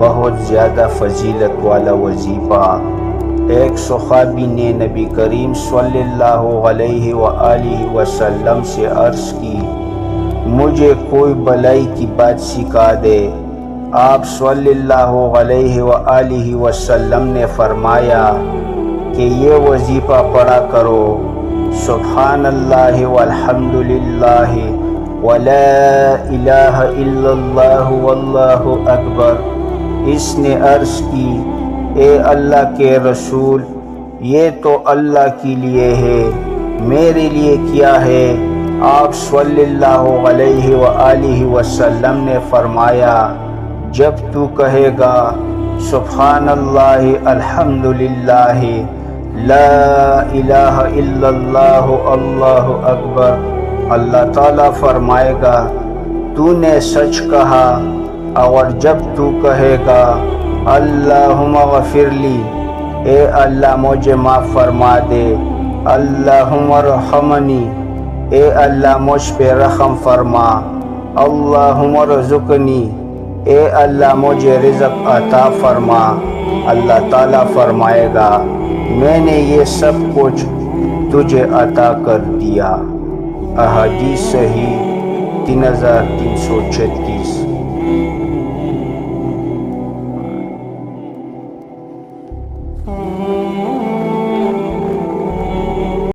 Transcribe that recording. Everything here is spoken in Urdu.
بہت زیادہ فضیلت والا وظیفہ۔ ایک صحابی نے نبی کریم صلی اللہ علیہ وآلہ وسلم سے عرض کی، مجھے کوئی بھلائی کی بات سکھا دے۔ آپ صلی اللہ علیہ وآلہ وسلم نے فرمایا کہ یہ وظیفہ پڑھا کرو، سبحان اللہ والحمد للہ ولا الہ الا اللہ واللہ اکبر۔ اس نے عرض کی، اے اللہ کے رسول، یہ تو اللہ کے لیے ہے، میرے لیے کیا ہے؟ آپ صلی اللہ علیہ وآلہ وسلم نے فرمایا، جب تو کہے گا سبحان اللہ الحمد للہ لا الہ الا اللہ اللہ اکبر، اللہ تعالیٰ فرمائے گا تو نے سچ کہا۔ اور جب تو کہے گا اللہم اغفر لی، اے اللہ مجھے معاف فرما دے، اللہم ارحمنی، اے اللہ مجھ پہ رحم فرما، اللہم ارزقنی، اے اللہ مجھے رزق عطا فرما، اللہ تعالیٰ فرمائے گا میں نے یہ سب کچھ تجھے عطا کر دیا۔ احادیث صحیح 3336۔